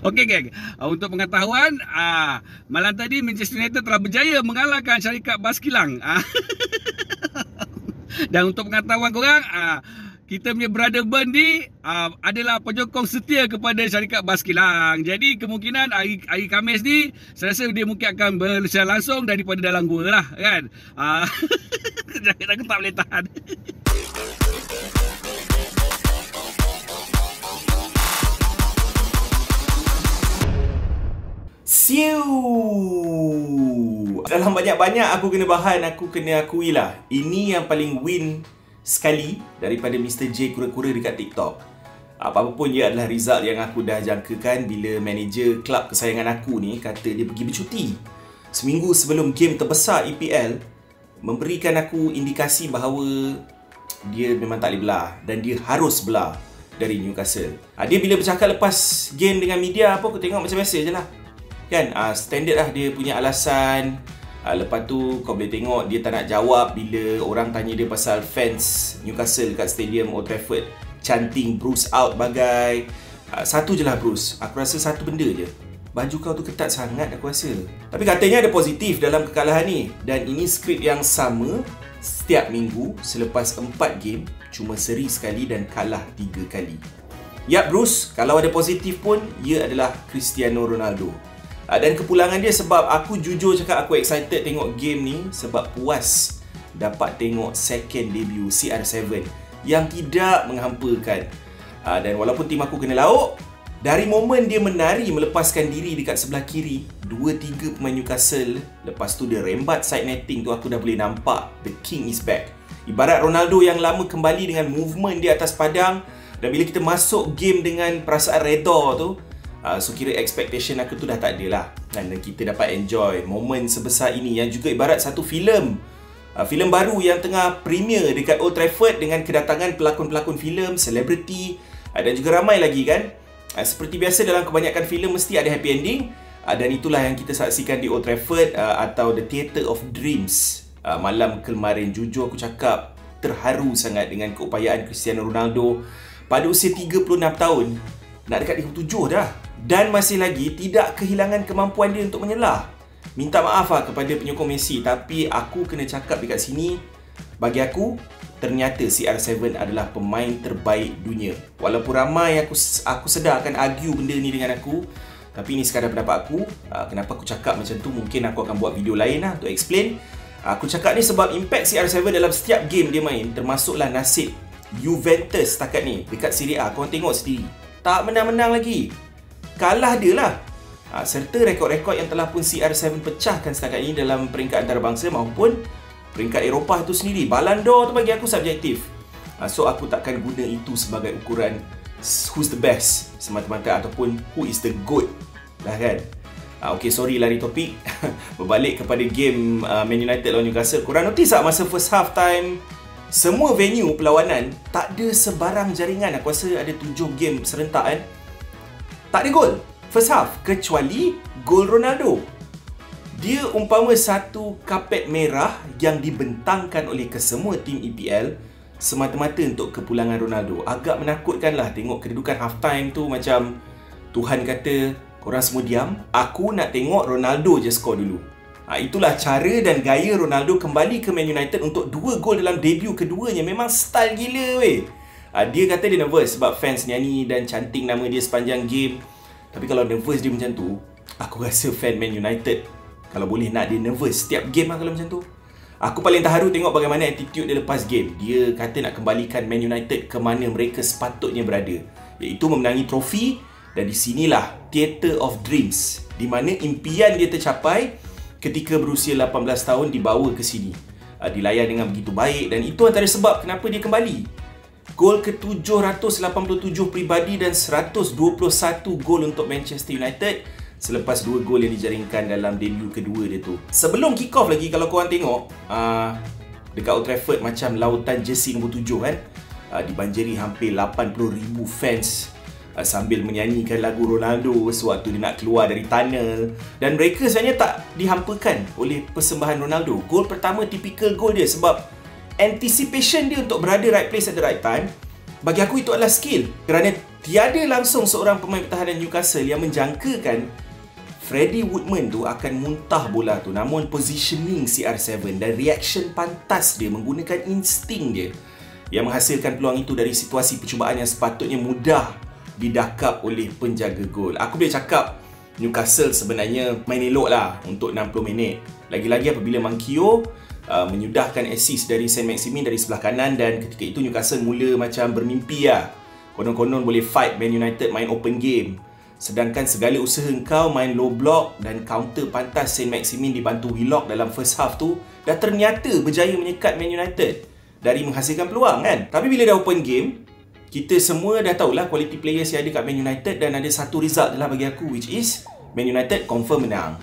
Okey geng, untuk pengetahuan, malam tadi Manchester United telah berjaya mengalahkan syarikat Bas Kilang. Dan untuk pengetahuan korang, kita punya brother Burn ni adalah penyokong setia kepada syarikat Bas Kilang. Jadi kemungkinan hari Khamis ni saya rasa dia mungkin akan bersiar langsung daripada dalam gua lah kan. Aku tak boleh tahan. Siu. Dalam banyak-banyak aku kena bahan, aku kena akui lah, ini yang paling win sekali daripada Mr. J kura-kura dekat TikTok. Apa-apa pun dia adalah result yang aku dah jangkakan bila manager klub kesayangan aku ni kata dia pergi bercuti seminggu sebelum game terbesar EPL, memberikan aku indikasi bahawa dia memang tak boleh belah dan dia harus belah dari Newcastle. Dia bila bercakap lepas game dengan media apa, aku tengok macam biasa je lah kan, standard lah dia punya alasan. Lepas tu kau boleh tengok dia tak nak jawab bila orang tanya dia pasal fans Newcastle kat stadium Old Trafford chanting Bruce out bagai. Satu je lah Bruce, aku rasa satu benda je, baju kau tu ketat sangat aku rasa. Tapi katanya ada positif dalam kekalahan ni, dan ini skrip yang sama setiap minggu selepas 4 game, cuma seri sekali dan kalah 3 kali. Yap Bruce, kalau ada positif pun ia adalah Cristiano Ronaldo. Dan kepulangan dia, sebab aku jujur cakap aku excited tengok game ni sebab puas dapat tengok second debut CR7 yang tidak menghampakan. Dan walaupun tim aku kena lauk, dari momen dia menari melepaskan diri dekat sebelah kiri 2-3 pemain Newcastle, lepas tu dia rembat side netting tu, aku dah boleh nampak the king is back. Ibarat Ronaldo yang lama kembali dengan movement di atas padang. Dan bila kita masuk game dengan perasaan redha tu, so kira expectation aku tu dah tak ada lah, dan kita dapat enjoy momen sebesar ini yang juga ibarat satu filem. Filem baru yang tengah premier dekat Old Trafford dengan kedatangan pelakon-pelakon filem, selebriti, dan juga ramai lagi kan. Seperti biasa dalam kebanyakan filem mesti ada happy ending, dan itulah yang kita saksikan di Old Trafford, atau The Theatre of Dreams. Malam kemarin jujur aku cakap terharu sangat dengan keupayaan Cristiano Ronaldo pada usia 36 tahun, nak dekat 37 dah, dan masih lagi tidak kehilangan kemampuan dia untuk menyelah. Minta maaf lah kepada penyokong Messi, tapi aku kena cakap dekat sini, bagi aku ternyata CR7 adalah pemain terbaik dunia. Walaupun ramai aku sedar akan argue benda ni dengan aku, tapi ini sekadar pendapat aku. Kenapa aku cakap macam tu, mungkin aku akan buat video lain lah untuk explain. Aku cakap ni sebab impact CR7 dalam setiap game dia main, termasuklah nasib Juventus setakat ni dekat Serie A. Korang tengok sendiri, tak menang-menang lagi, kalah dia lah. Serta rekod-rekod yang telah pun CR7 pecahkan setakat ini dalam peringkat antarabangsa maupun peringkat Eropah itu sendiri. Ballon d'Or tu bagi aku subjektif, so aku takkan guna itu sebagai ukuran who's the best semata-mata, ataupun who is the GOAT lah kan. Okay, sorry lari topik. Berbalik kepada game Man United lawan Newcastle. Korang notice tak masa first half time, semua venue perlawanan tak ada sebarang jaringan. Aku rasa ada 7 game serentak kan, tak ada gol first half kecuali gol Ronaldo. Dia umpama satu kapet merah yang dibentangkan oleh kesemua tim EPL semata-mata untuk kepulangan Ronaldo. Agak menakutkan lah tengok kedudukan half time tu, macam Tuhan kata, korang semua diam, aku nak tengok Ronaldo je skor dulu. Itulah cara dan gaya Ronaldo kembali ke Man United untuk 2 gol dalam debut keduanya. Memang style gila weh. Dia kata dia nervous sebab fans nyanyi dan canting nama dia sepanjang game. Tapi kalau nervous dia macam tu, aku rasa fan Man United kalau boleh nak dia nervous setiap game lah kalau macam tu. Aku paling terharu tengok bagaimana attitude dia lepas game. Dia kata nak kembalikan Man United ke mana mereka sepatutnya berada, iaitu memenangi trofi. Dan di sinilah Theatre of Dreams, di mana impian dia tercapai ketika berusia 18 tahun dibawa ke sini. Dilayan dengan begitu baik, dan itu antara sebab kenapa dia kembali. Gol ke-787 peribadi dan 121 gol untuk Manchester United selepas 2 gol yang dijaringkan dalam debut kedua dia tu. Sebelum kick off lagi, kalau korang tengok dekat Old Trafford macam lautan jersey nombor 7 kan, dibanjiri hampir 80,000 fans sambil menyanyikan lagu Ronaldo sewaktu dia nak keluar dari tunnel. Dan mereka sebenarnya tak dihampakan oleh persembahan Ronaldo. Gol pertama typical gol dia sebab anticipation dia untuk berada right place at the right time. Bagi aku itu adalah skill, kerana tiada langsung seorang pemain pertahanan Newcastle yang menjangkakan Freddie Woodman tu akan muntah bola tu. Namun positioning CR7 dan reaction pantas dia menggunakan insting dia yang menghasilkan peluang itu dari situasi percubaan yang sepatutnya mudah didakap oleh penjaga gol. Aku boleh cakap Newcastle sebenarnya main elok lah untuk 60 minit. Lagi-lagi apabila Mankio menyudahkan assist dari Saint-Maximin dari sebelah kanan, dan ketika itu Newcastle mula macam bermimpi lah. Konon-konon boleh fight Man United main open game. Sedangkan segala usaha engkau main low block dan counter pantas Saint-Maximin dibantu Willock dalam first half tu dah ternyata berjaya menyekat Man United dari menghasilkan peluang kan. Tapi bila dah open game, kita semua dah tahulah quality players yang ada kat Man United, dan ada satu result lah bagi aku, which is Man United confirm menang.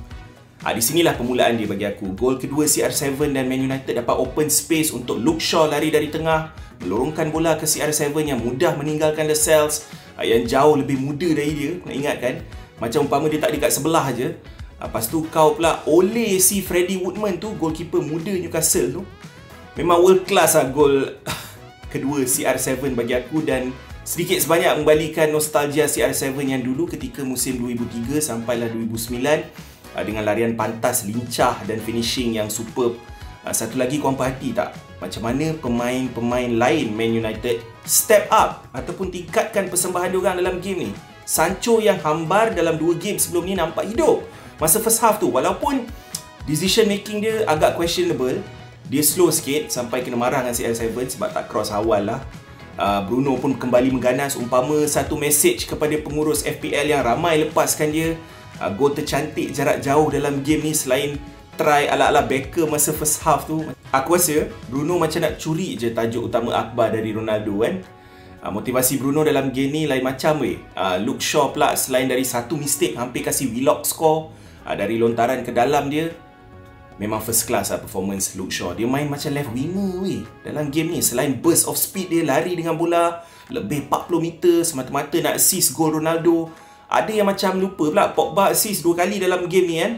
Di sinilah permulaan dia bagi aku. Gol kedua CR7 dan Man United dapat open space untuk Luke Shaw lari dari tengah, melorongkan bola ke CR7 yang mudah meninggalkan The Cells, yang jauh lebih muda dari dia. Nak ingat kan, macam umpama dia tak dekat sebelah je. Lepas tu kau pula oleh si Freddie Woodman tu, goalkeeper muda Newcastle tu. Memang world class lah gol kedua CR7 bagi aku, dan sedikit sebanyak membalikan nostalgia CR7 yang dulu ketika musim 2003 sampailah 2009 dengan larian pantas, lincah dan finishing yang superb. Satu lagi kau perhati tak, macam mana pemain-pemain lain Man United step up ataupun tingkatkan persembahan diorang dalam game ni. Sancho yang hambar dalam 2 game sebelum ni nampak hidup masa first half tu, walaupun decision making dia agak questionable. Dia slow sikit sampai kena marah dengan CR7 sebab tak cross awal lah. Bruno pun kembali mengganas, umpama satu message kepada pengurus FPL yang ramai lepaskan dia gol tercantik jarak jauh dalam game ni selain try ala-ala Becker masa first half tu. Aku rasa Bruno macam nak curi je tajuk utama Akbar dari Ronaldo kan. Motivasi Bruno dalam game ni lain macam weh. Luke Shaw pula selain dari satu mistake hampir kasih Willock score dari lontaran ke dalam dia. Memang first class lah performance Luke Shaw. Dia main macam left winger weh dalam game ni. Selain burst of speed dia, lari dengan bola lebih 40 meter semata-mata nak assist gol Ronaldo. Ada yang macam lupa pula Pogba assist 2 kali dalam game ni kan.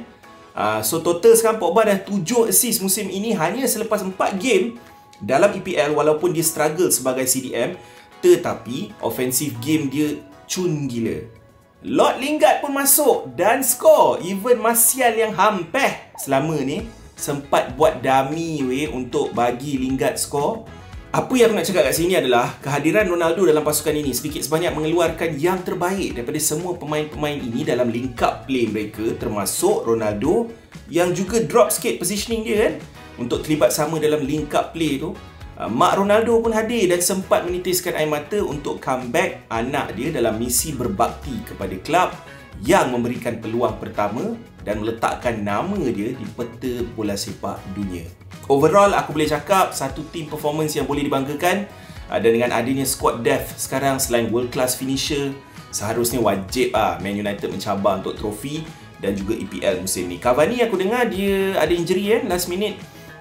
So total sekarang Pogba dah 7 assist musim ini hanya selepas 4 game dalam EPL, walaupun dia struggle sebagai CDM. Tetapi offensive game dia cun gila. Lord Lingard pun masuk dan skor. Even Martial yang hampir selama ni sempat buat dummy weh untuk bagi Lingard skor. Apa yang aku nak cakap kat sini adalah kehadiran Ronaldo dalam pasukan ini sedikit sebanyak mengeluarkan yang terbaik daripada semua pemain-pemain ini dalam link up play mereka, termasuk Ronaldo yang juga drop sikit positioning dia kan untuk terlibat sama dalam link up play tu. Mak Ronaldo pun hadir dan sempat menitiskan air mata untuk comeback anak dia dalam misi berbakti kepada klub yang memberikan peluang pertama dan meletakkan nama dia di peta bola sepak dunia. Overall, aku boleh cakap satu team performance yang boleh dibanggakan, dan dengan adanya squad depth sekarang selain world class finisher, seharusnya wajib Man United mencabar untuk trofi dan juga EPL musim ni. Cavani aku dengar dia ada injury last minute.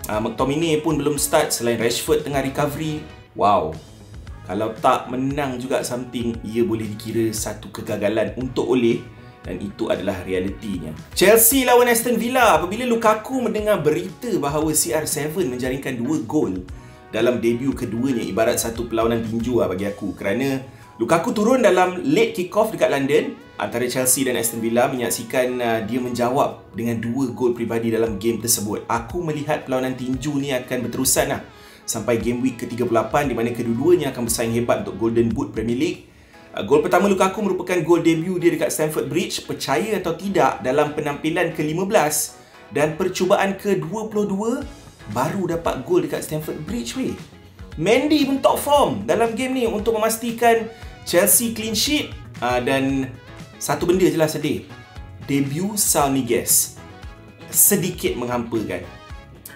McTominay pun belum start selain Rashford tengah recovery. Wow, kalau tak menang juga something, ia boleh dikira satu kegagalan untuk Ole, dan itu adalah realitinya. Chelsea lawan Aston Villa. Apabila Lukaku mendengar berita bahawa CR7 menjaringkan 2 gol dalam debut keduanya, ibarat satu perlawanan tinju bagi aku, kerana Lukaku turun dalam late kick-off dekat London antara Chelsea dan Aston Villa, menyaksikan dia menjawab dengan 2 gol peribadi dalam game tersebut. Aku melihat perlawanan tinju ni akan berterusan sampai game week ke-38 di mana kedua-duanya akan bersaing hebat untuk Golden Boot Premier League. Gol pertama Lukaku merupakan gol debut dia dekat Stamford Bridge, percaya atau tidak, dalam penampilan ke-15 dan percubaan ke-22 baru dapat gol dekat Stamford Bridge weh. Mendy pun top form dalam game ni untuk memastikan Chelsea clean sheet, dan satu benda je lah sedih, debut Saul Niguez sedikit menghampakan.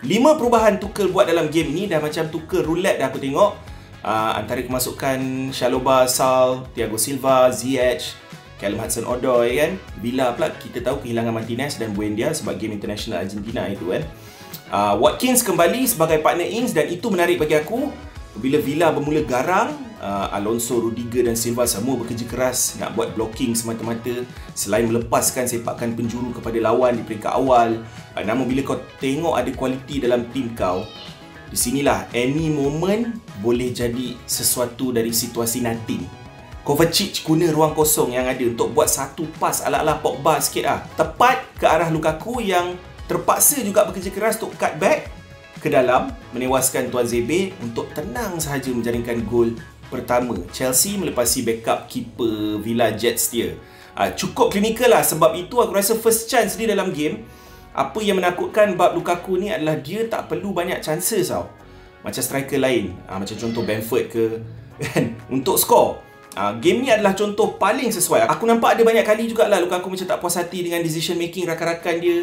5 perubahan Tuchel buat dalam game ni dah macam Tuchel roulette dah aku tengok. Antara kemasukan Chalobah, Saul, Thiago Silva, Ziyech, Callum Hudson-Odoi kan. Villa pula kita tahu kehilangan Martinez dan Buendia sebab game international Argentina itu kan. Watkins kembali sebagai partner Ings, dan itu menarik bagi aku. Bila Villa bermula garang, Alonso, Rudiger dan Silva semua bekerja keras nak buat blocking semata-mata selain melepaskan sepakan penjuru kepada lawan di peringkat awal. Namun bila kau tengok ada kualiti dalam tim kau, di sinilah any moment boleh jadi sesuatu dari situasi nothing. Kovacic guna ruang kosong yang ada untuk buat satu pas ala-ala Pogba sikit lah. Tepat ke arah Lukaku yang terpaksa juga bekerja keras untuk cut back ke dalam, menewaskan Tuan Zebe untuk tenang sahaja menjaringkan gol pertama Chelsea melepasi backup keeper Villa Jets dia. Cukup klinikal lah, sebab itu aku rasa first chance dia dalam game. Apa yang menakutkan bab Lukaku ni adalah dia tak perlu banyak chances tau, macam striker lain, macam contoh Bamford ke kan, untuk skor. Game ni adalah contoh paling sesuai. Aku nampak ada banyak kali jugalah Lukaku macam tak puas hati dengan decision making rakan-rakan dia,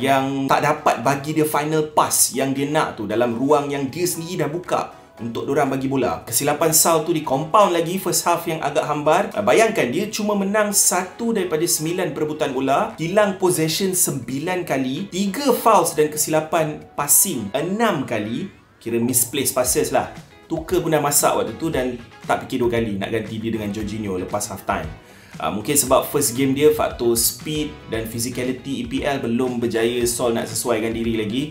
yang tak dapat bagi dia final pass yang dia nak tu dalam ruang yang dia sendiri dah buka untuk diorang bagi bola. Kesilapan Saul tu di compound lagi first half yang agak hambar. Bayangkan dia cuma menang 1 daripada 9 perebutan bola, hilang possession 9 kali, 3 fouls dan kesilapan passing 6 kali. Kira misplaced passes lah. Tuchel pun dah masak waktu tu dan tak fikir 2 kali nak ganti dia dengan Jorginho lepas half time. Mungkin sebab first game dia faktor speed dan physicality EPL belum berjaya Saul nak sesuaikan diri lagi.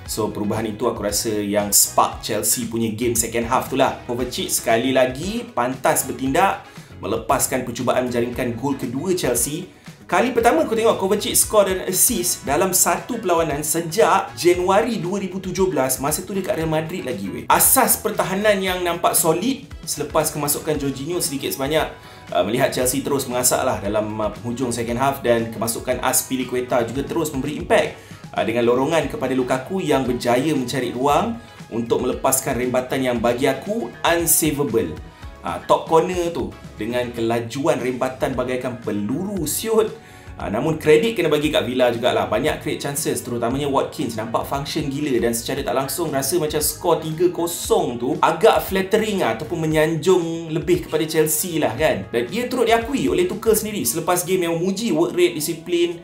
So perubahan itu aku rasa yang spark Chelsea punya game second half tu lah. Kovacic sekali lagi pantas bertindak, melepaskan percubaan menjaringkan gol kedua Chelsea. Kali pertama aku tengok Kovacic score dan assist dalam satu perlawanan sejak Januari 2017. Masa tu dia kat Real Madrid lagi weh. Asas pertahanan yang nampak solid selepas kemasukan Jorginho sedikit sebanyak. Melihat Chelsea terus mengasak lah dalam penghujung second half, dan kemasukan Azpilicueta juga terus memberi impact dengan lorongan kepada Lukaku yang berjaya mencari ruang untuk melepaskan rembatan yang bagi aku unsavable. Top corner tu dengan kelajuan rembatan bagaikan peluru siut. Namun kredit kena bagi kat Villa jugalah. Banyak create chances, terutamanya Watkins nampak function gila, dan secara tak langsung rasa macam skor 3-0 tu agak flattering ataupun menyanjung lebih kepada Chelsea lah kan. Dan ia turut diakui oleh Tuchel sendiri selepas game yang memuji work rate, disiplin,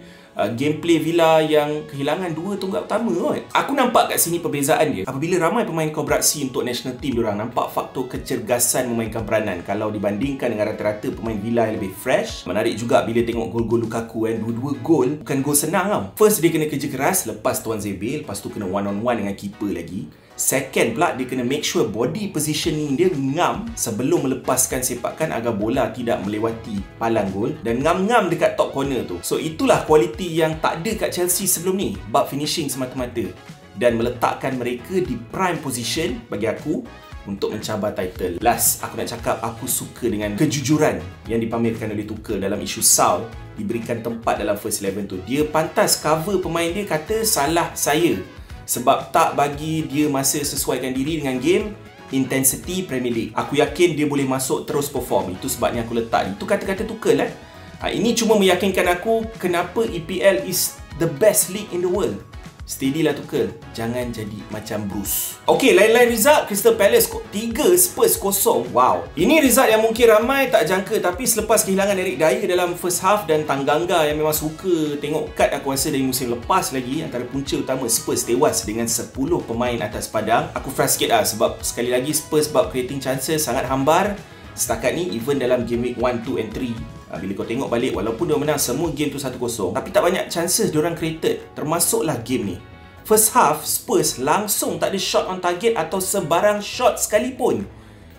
gameplay Villa yang kehilangan 2 tonggak utama kot. Aku nampak kat sini perbezaan dia. Apabila ramai pemain kobrasi untuk national team diorang, nampak faktor kecergasan memainkan peranan kalau dibandingkan dengan rata-rata pemain Villa yang lebih fresh. Menarik juga bila tengok gol-gol Lukaku kan. Dua-dua gol bukan gol senang tau. First dia kena kerja keras lepas Tuan Zebe, lepas tu kena one on one dengan keeper lagi. Second pula dia kena make sure body positioning dia ngam sebelum melepaskan sepakan agar bola tidak melewati palang gol, dan ngam-ngam dekat top corner tu. So itulah kualiti yang tak ada kat Chelsea sebelum ni, bab finishing semata-mata, dan meletakkan mereka di prime position bagi aku untuk mencabar title. Last, aku nak cakap aku suka dengan kejujuran yang dipamerkan oleh Tuchel dalam isu Saul diberikan tempat dalam first 11 tu. Dia pantas cover pemain dia, kata salah saya sebab tak bagi dia masa sesuaikan diri dengan game intensity Premier League. Aku yakin dia boleh masuk terus perform. Itu sebabnya aku letak. Itu kata-kata Tuchel ini cuma meyakinkan aku kenapa EPL is the best league in the world. Steady lah Tuchel, jangan jadi macam Bruce. Okey, lain-lain result. Crystal Palace 3, Spurs 0. Wow. Ini result yang mungkin ramai tak jangka, tapi selepas kehilangan Eric Dyer dalam first half dan Tanganga yang memang suka tengok kad aku rasa dari musim lepas lagi, antara punca utama Spurs tewas dengan 10 pemain atas padang. Aku frust sikit lah sebab sekali lagi Spurs bab creating chances sangat hambar. Setakat ni even dalam game week 1, 2 and 3, bila kau tengok balik, walaupun dia menang semua game tu 1-0, tapi tak banyak chances diorang created, termasuklah game ni. First half, Spurs langsung tak ada shot on target atau sebarang shot sekalipun.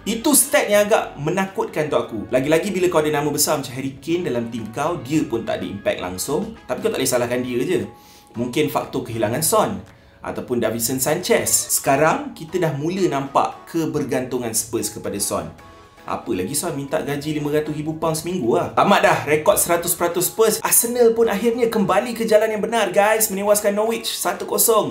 Itu stat yang agak menakutkan untuk aku. Lagi-lagi bila kau ada nama besar macam Harry Kane dalam tim kau, dia pun tak ada impact langsung. Tapi kau tak boleh salahkan dia je. Mungkin faktor kehilangan Son ataupun Davinson Sanchez. Sekarang kita dah mula nampak kebergantungan Spurs kepada Son. Apa lagi Son minta gaji £500,000 seminggu lah. Tamat dah rekod 100% Spurs. Arsenal pun akhirnya kembali ke jalan yang benar guys, menewaskan Norwich 1-0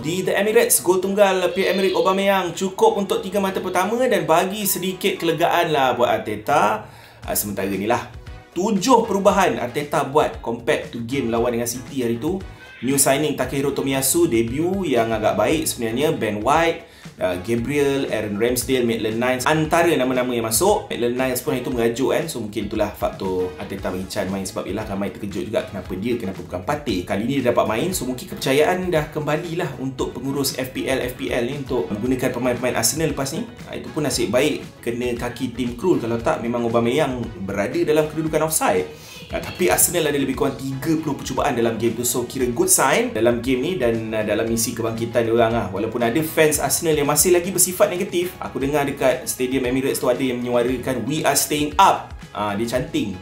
di The Emirates. Gol tunggal Pierre-Emerick Aubameyang cukup untuk 3 mata pertama dan bagi sedikit kelegaan lah buat Arteta. Sementara ni lah 7 perubahan Arteta buat compared to game lawan dengan City hari tu. New signing Takehiro Tomiyasu, debut yang agak baik sebenarnya. Ben White, Gabriel, Aaron Ramsdale, Maitland-Niles, antara nama-nama yang masuk. Maitland-Niles pun itu mengajuk kan. So mungkin itulah faktor Arteta bagi Chan main, sebab ialah ramai terkejut juga kenapa bukan Partey. Kali ni dia dapat main, so mungkin kepercayaan dah kembalilah untuk pengurus FPL ni untuk menggunakan pemain-pemain Arsenal lepas ni. Itu pun nasib baik kena kaki tim Krul, kalau tak memang Aubameyang berada dalam kedudukan offside. Tapi Arsenal ada lebih kurang 30 percubaan dalam game tu, so kira good sign dalam game ni dan dalam misi kebangkitan diorang lah. Walaupun ada fans Arsenal yang masih lagi bersifat negatif. Aku dengar dekat Stadium Emirates tu ada yang menyuarakan we are staying up. Dia canting.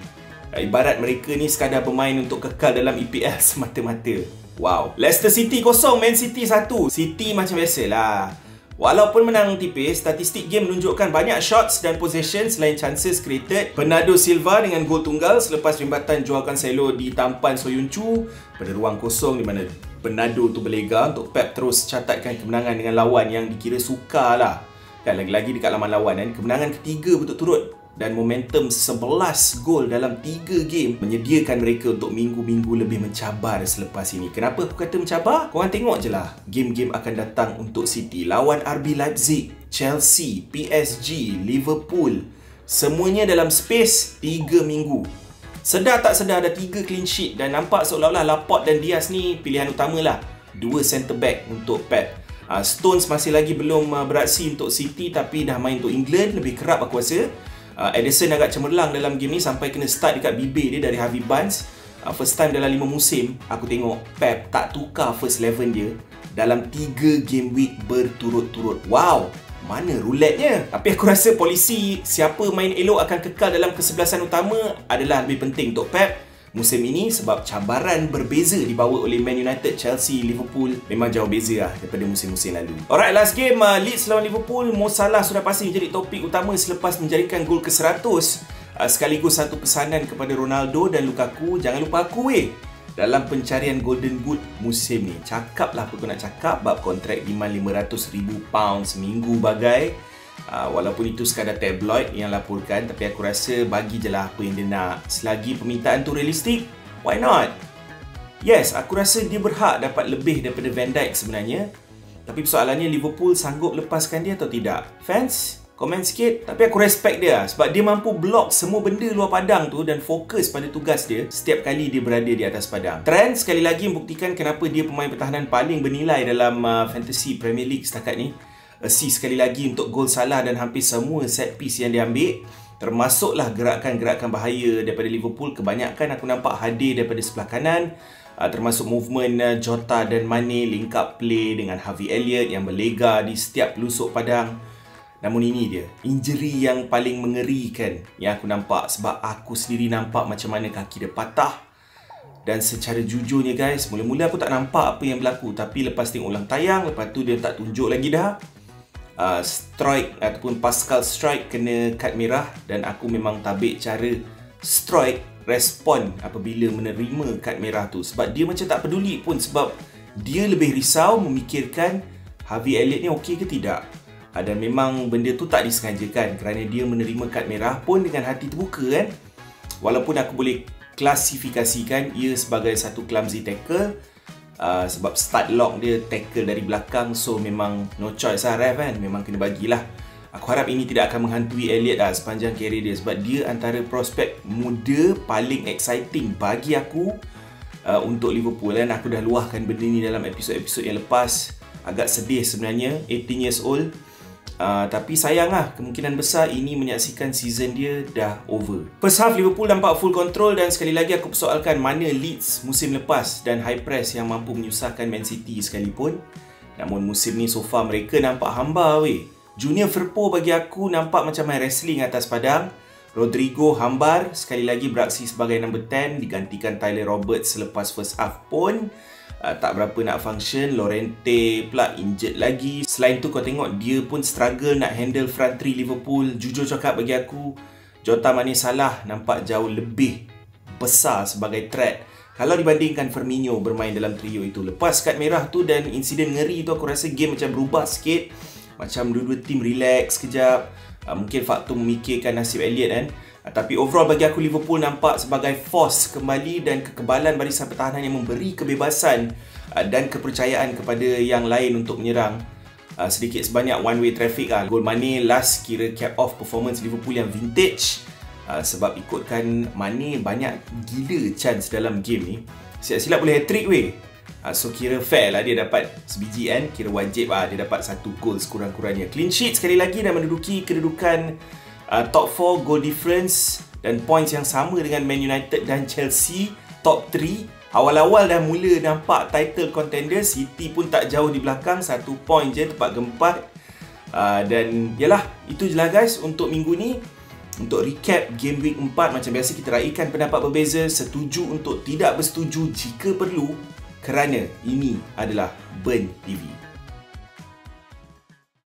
Ibarat mereka ni sekadar bermain untuk kekal dalam EPL semata-mata. Wow. Leicester City 0, Man City 1. City macam biasalah. Walaupun menang tipis, statistik game menunjukkan banyak shots dan possession selain chances created. Bernardo Silva dengan gol tunggal selepas rimbasan Joao Cancelo di tampan Soyuncu pada ruang kosong di mana Bernardo tu berlega untuk Pep terus catatkan kemenangan dengan lawan yang dikira sukar lah. Dan lagi-lagi dekat laman lawan kan, kemenangan ketiga berturut-turut dan momentum 11 gol dalam 3 game menyediakan mereka untuk minggu-minggu lebih mencabar selepas ini. Kenapa aku kata mencabar? Korang tengok je lah game-game akan datang untuk City. Lawan RB Leipzig, Chelsea, PSG, Liverpool. Semuanya dalam space 3 minggu. Sedar tak sedar ada 3 clean sheet dan nampak seolah-olah Laporte dan Diaz ni pilihan utama lah. 2 centre back untuk Pep. Stones masih lagi belum beraksi untuk City tapi dah main untuk England. Lebih kerap aku rasa. Ederson agak cemerlang dalam game ni sampai kena start dekat bibir dia dari Harvey Barnes. First time dalam 5 musim aku tengok Pep tak tukar first 11 dia dalam 3 game week berturut-turut. Wow, mana roulette-nya? Tapi aku rasa polisi siapa main elok akan kekal dalam kesebelasan utama adalah lebih penting untuk Pep musim ini sebab cabaran berbeza dibawa oleh Man United, Chelsea, Liverpool memang jauh beza lah daripada musim-musim lalu. Alright, last game Leeds lawan Liverpool. Mo Salah sudah pasti menjadi topik utama selepas menjadikan gol ke-100 sekaligus satu pesanan kepada Ronaldo dan Lukaku. Jangan lupa aku dalam pencarian Golden Boot musim ni. Cakap lah apa kau nak cakap bab kontrak demand £500,000 seminggu bagai. Walaupun itu sekadar tabloid yang laporkan, tapi aku rasa bagi je lah apa yang dia nak. Selagi permintaan tu realistik, why not? Yes, aku rasa dia berhak dapat lebih daripada Van Dijk sebenarnya. Tapi persoalannya Liverpool sanggup lepaskan dia atau tidak? Fans, komen sikit. Tapi aku respect dia sebab dia mampu block semua benda luar padang tu dan fokus pada tugas dia setiap kali dia berada di atas padang. Trent sekali lagi membuktikan kenapa dia pemain pertahanan paling bernilai dalam fantasy Premier League setakat ni. Assist sekali lagi untuk gol Salah dan hampir semua set piece yang dia ambil. Termasuklah gerakan-gerakan bahaya daripada Liverpool. Kebanyakan aku nampak hadir daripada sebelah kanan. Termasuk movement Jota dan Mane, link up play dengan Harvey Elliott yang berlega di setiap pelusuk padang. Namun ini dia, injury yang paling mengerikan yang aku nampak sebab aku sendiri nampak macam mana kaki dia patah. Dan secara jujurnya guys, mula-mula aku tak nampak apa yang berlaku. Tapi lepas tengok ulang tayang, lepas tu dia tak tunjuk lagi dah. Strike ataupun Pascal Strike kena kad merah dan aku memang tabik cara Strike respon apabila menerima kad merah tu sebab dia macam tak peduli pun sebab dia lebih risau memikirkan Harvey Elliott ni okey ke tidak. Dan memang benda tu tak disengajakan kerana dia menerima kad merah pun dengan hati terbuka kan. Walaupun aku boleh klasifikasikan ia sebagai satu clumsy tackle sebab start lock dia tackle dari belakang, so memang no choice lah ref kan, memang kena bagilah. Aku harap ini tidak akan menghantui Elliott lah sepanjang karier dia sebab dia antara prospek muda paling exciting bagi aku untuk Liverpool kan. Aku dah luahkan benda ni dalam episod-episod yang lepas. Agak sedih sebenarnya, 18 years old. Tapi sayang lah, kemungkinan besar ini menyaksikan season dia dah over. First half Liverpool nampak full control dan sekali lagi aku persoalkan mana Leeds musim lepas dan high press yang mampu menyusahkan Man City sekalipun. Namun musim ni so far mereka nampak hamba weh. Junior Firpo bagi aku nampak macam main wrestling atas padang. Rodrigo hambar, sekali lagi beraksi sebagai number 10 digantikan Tyler Roberts selepas first half pun tak berapa nak function. Llorente pula injured lagi. Selain tu kau tengok dia pun struggle nak handle front three Liverpool. Jujur cakap bagi aku, Jota, Mane, Salah nampak jauh lebih besar sebagai threat kalau dibandingkan Firmino bermain dalam trio itu. Lepas kad merah tu dan insiden ngeri tu, aku rasa game macam berubah sikit. Macam dua-dua tim relax sekejap. Mungkin faktor memikirkan nasib Elliott kan. Tapi overall bagi aku Liverpool nampak sebagai force kembali dan kekebalan barisan pertahanan yang memberi kebebasan dan kepercayaan kepada yang lain untuk menyerang. Sedikit sebanyak one way traffic lah. Gol Mane last kira cap off performance Liverpool yang vintage. Sebab ikutkan Mane banyak gila chance dalam game ni. Silap-silap boleh hat-trick weh. So kira fair lah dia dapat sebiji kan. Kira wajib lah dia dapat satu gol sekurang-kurangnya. Clean sheet sekali lagi dan menduduki kedudukan top 4 goal difference dan points yang sama dengan Man United dan Chelsea. Top 3 awal-awal dah mula nampak title contender. City pun tak jauh di belakang, 1 point je tempat gempat. Dan yalah, itu je lah guys untuk minggu ni. Untuk recap game week 4, macam biasa kita raikan pendapat berbeza, setuju untuk tidak bersetuju jika perlu, kerana ini adalah Burn TV.